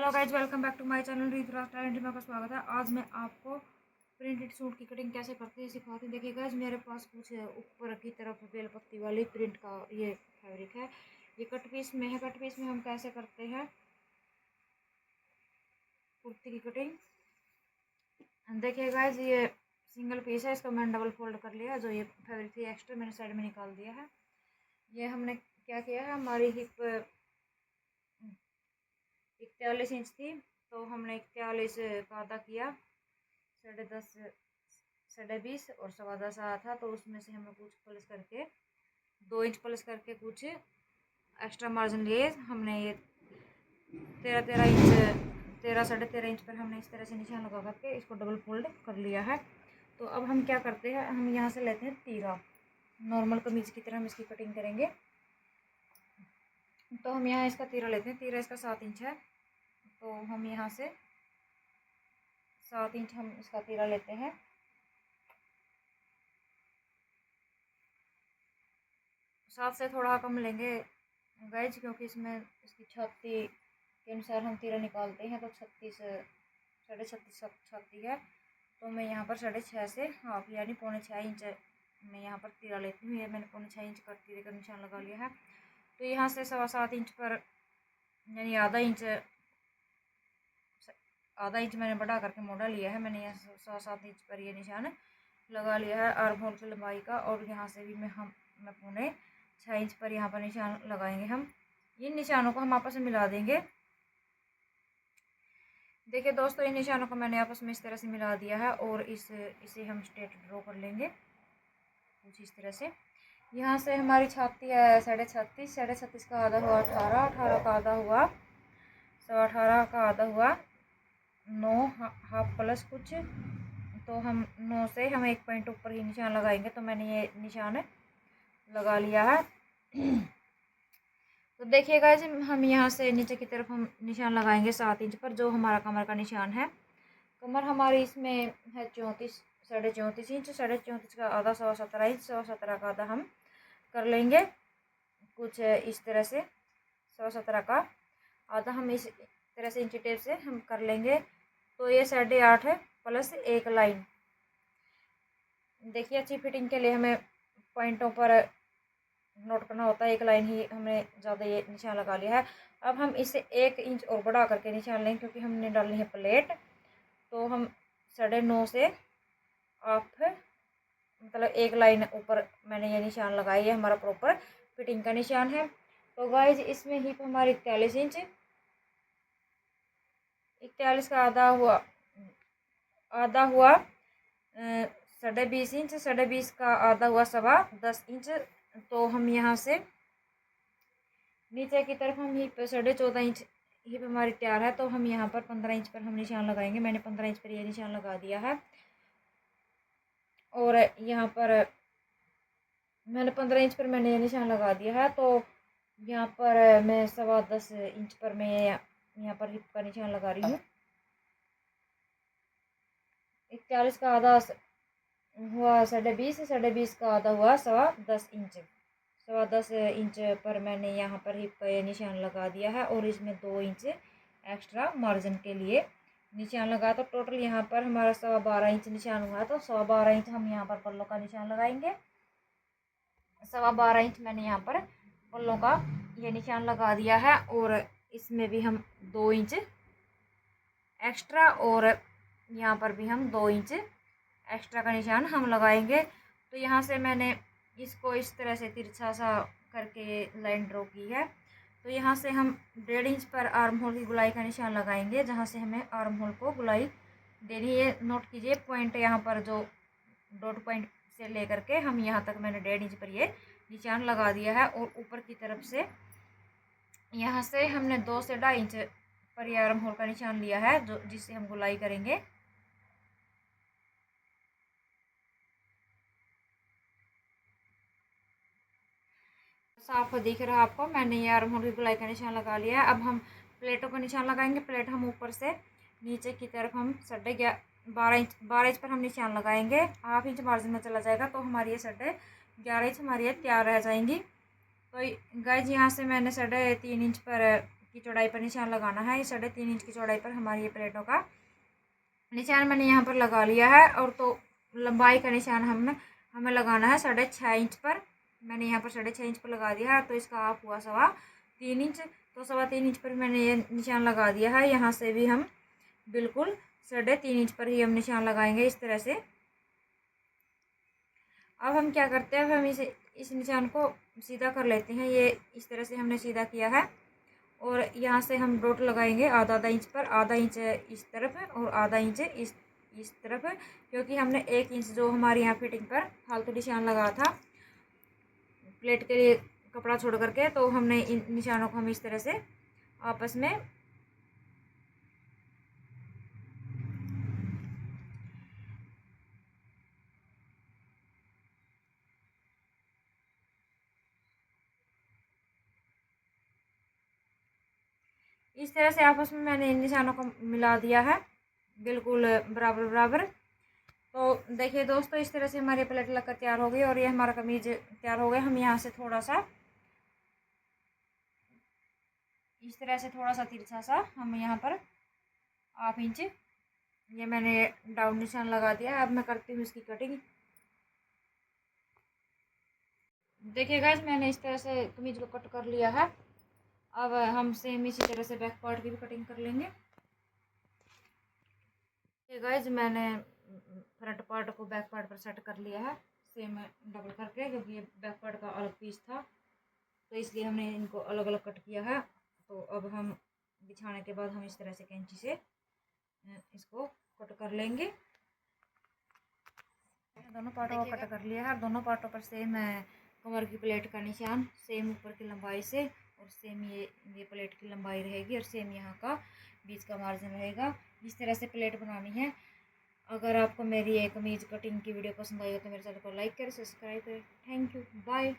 Hello guys, welcome back to my channel Reet talent में आपका स्वागत है। आज मैं आपको प्रिंटेड सूट की कटिंग कैसे करते हैं सिखाती हूँ। देखिए गाइज, मेरे पास कुछ ऊपर की तरफ बेलपत्ती वाली प्रिंट का ये फैब्रिक है। ये कट पीस में है। कट पीस में हम कैसे करते हैं कुर्ती की कटिंग। देखिए गाइज, ये सिंगल पीस है, इसको मैंने डबल फोल्ड कर लिया। जो ये फैब्रिक थी एक्स्ट्रा मैंने साइड में निकाल दिया है। ये हमने क्या किया है, हमारी हिप 41 इंच थी, तो हमने 41 का आधा किया, 10.5 20.5 और 10.25 आया था, तो उसमें से हमने कुछ प्लस करके 2 इंच प्लस करके कुछ एक्स्ट्रा मार्जिन लिए। हमने ये 13 इंच 13 इंच पर हमने इस तरह से निशान लगा करके इसको डबल फोल्ड कर लिया है। तो अब हम क्या करते हैं, हम यहाँ से लेते हैं तीरा। नॉर्मल कमीज की तरह हम इसकी कटिंग करेंगे। तो हम यहाँ इसका तीरा लेते हैं। तीरा इसका 7 इंच है, तो हम यहाँ से 7 इंच हम इसका तीरा लेते हैं। सात से थोड़ा कम लेंगे गाइज, क्योंकि इसमें इसकी छाती के अनुसार हम तीरा निकालते हैं, तो 36 36.5 छाती है। तो मैं यहाँ पर 6.5 से हाफ यानी 6.25 इंच मैं यहाँ पर तीरा लेती हूँ। ये मैंने 6.25 इंच का तीरे का निशान लगा लिया है। तो यहाँ से 7.25 इंच पर यानी आधा इंच मैंने बढ़ा करके मोड़ा लिया है। मैंने यहाँ 7.25 इंच पर ये निशान लगा लिया है आर्म होल की लंबाई का। और यहाँ से भी मैं 6 इंच पर यहाँ पर निशान लगाएंगे हम। इन निशानों को हम आपस में मिला देंगे। देखिए दोस्तों, इन निशानों को मैंने आपस में इस तरह से मिला दिया है और इसे हम स्ट्रेट ड्रॉ कर लेंगे कुछ इस तरह से। यहाँ से हमारी छाती है 36.5, 36.5 का आधा हुआ 18, 18 का आधा हुआ 18 का आधा हुआ 9, हाफ प्लस कुछ। तो हम 9 से हम एक पॉइंट ऊपर ही निशान लगाएंगे। तो मैंने ये निशान लगा लिया है। तो देखिएगा जी, हम यहाँ से नीचे की तरफ हम निशान लगाएंगे 7 इंच पर, जो हमारा कमर का निशान है। कमर हमारी इसमें है 34, 34.5 इंच। 34.5 का आधा 17.25 इंच, 17.25 का आधा हम कर लेंगे कुछ इस तरह से। 17.25 का आधा हम इस तरह से इंची टेप से हम कर लेंगे। तो ये 8.5 प्लस एक लाइन। देखिए, अच्छी फिटिंग के लिए हमें पॉइंटों पर नोट करना होता है। एक लाइन ही हमने ज़्यादा ये निशान लगा लिया है। अब हम इसे 1 इंच और बढ़ा करके निशान लेंगे, क्योंकि हमने डालनी है प्लेट। तो हम 9.5 से आप मतलब एक लाइन ऊपर मैंने ये निशान लगाई है। हमारा प्रॉपर फिटिंग का निशान है। तो गाइज, इसमें हिप हमारी 41 इंच, 41 का आधा हुआ 20.5 इंच, 20.5 का आधा हुआ 10.25 इंच। तो हम यहाँ से नीचे की तरफ हम हिप 14.5 इंच हिप हमारी तैयार है। तो हम यहाँ पर 15 इंच पर हम निशान लगाएंगे। मैंने 15 इंच पर ये निशान लगा दिया है। और यहाँ पर मैंने 15 इंच पर मैंने ये निशान लगा दिया है। तो यहाँ पर मैं 10.25 इंच पर मैं यहाँ पर हिप का निशान लगा रही हूँ। 41 का आधा हुआ 20.5, 20.5 का आधा हुआ 10.25 इंच। 10.25 इंच पर मैंने यहाँ पर हिप का ये निशान लगा दिया है। और इसमें 2 इंच एक्स्ट्रा मार्जिन के लिए निशान लगा। तो टोटल यहाँ पर हमारा 12.25 इंच निशान हुआ। तो 12.25 इंच हम यहाँ पर पल्लों का निशान लगाएंगे। 12.25 इंच मैंने यहाँ पर पल्लों का ये निशान लगा दिया है। और इसमें भी हम 2 इंच एक्स्ट्रा, और यहाँ पर भी हम 2 इंच एक्स्ट्रा का निशान हम लगाएंगे। तो यहाँ से मैंने इसको इस तरह से तिरछा सा करके लाइन ड्रॉ की है। तो यहाँ से हम 1.5 इंच पर आर्म होल की गुलाई का निशान लगाएंगे, जहाँ से हमें आर्म होल को गुलाई देनी है। नोट कीजिए, पॉइंट यहाँ पर जो डॉट पॉइंट से लेकर के हम यहाँ तक मैंने 1.5 इंच पर ये निशान लगा दिया है। और ऊपर की तरफ से यहाँ से हमने 2 से 2.5 इंच पर ये आर्म होल का निशान लिया है, जो जिससे हम गुलाई करेंगे। साफ दिख रहा है आपको, मैंने ये आर्म होल की गुलाई का निशान लगा लिया है। अब हम प्लेटों का निशान लगाएंगे। प्लेट हम ऊपर से नीचे की तरफ हम 12 इंच पर हम निशान लगाएंगे। हाफ इंच मार्जिन में चला जाएगा, तो हमारी ये 11.5 इंच हमारी ये तैयार रह जाएंगी। तो गाइज, यहाँ से मैंने 3.5 इंच पर की चौड़ाई पर निशान लगाना है। 3.5 इंच की चौड़ाई पर हमारी ये प्लेटों का निशान मैंने यहाँ पर लगा लिया है। और तो लंबाई का निशान हमें लगाना है 6.5 इंच पर। मैंने यहाँ पर 6.5 इंच पर लगा दिया है, तो इसका आप हुआ 3.25 इंच। तो 3.25 इंच पर मैंने ये निशान लगा दिया है। यहाँ से भी हम बिल्कुल 3.5 इंच पर ही हम निशान लगाएंगे इस तरह से। अब हम क्या करते हैं, अब हम इस निशान को सीधा कर लेते हैं। ये इस तरह से हमने सीधा किया है और यहाँ से हम डॉट लगाएंगे आधा इंच पर, आधा इंच इस तरफ है और आधा इंच इस तरफ है, क्योंकि हमने 1 इंच जो हमारे यहाँ फिटिंग पर फालतू निशान लगा था प्लेट के लिए कपड़ा छोड़ करके, तो हमने इन निशानों को हम इस तरह से आपस में इस तरह से आपस में मैंने इन निशानों को मिला दिया है बिल्कुल बराबर बराबर। तो देखिए दोस्तों, इस तरह से हमारी प्लेट लगकर तैयार हो गई और ये हमारा कमीज तैयार हो गया। हम यहाँ से थोड़ा सा इस तरह से थोड़ा सा तिरछा सा हम यहाँ पर 1/2 इंच ये मैंने डाउन निशान लगा दिया। अब मैं करती हूँ इसकी कटिंग। देखिए गाइस, मैंने इस तरह से कमीज को कट कर लिया है। अब हम सेम इसी तरह से बैक पार्ट की भी कटिंग कर लेंगे। ये गाइस, मैंने फ्रंट पार्ट को बैक पार्ट पर सेट कर लिया है सेम डबल करके, क्योंकि ये बैक पार्ट का अलग पीस था, तो इसलिए हमने इनको अलग अलग कट किया है। तो अब हम बिछाने के बाद हम इस तरह से कैंची से इसको कट कर लेंगे। दोनों पार्टों को कट कर लिया है। दोनों पार्टों पर सेम कमर की प्लेट का निशान सेम ऊपर की लंबाई से और सेम ये प्लेट की लंबाई रहेगी और सेम यहाँ का बीच का मार्जिन रहेगा। इस तरह से प्लेट बनानी है। अगर आपको मेरी ये कमीज कटिंग की वीडियो पसंद आई हो तो मेरे चैनल को लाइक करें, सब्सक्राइब करें। Thank you, bye.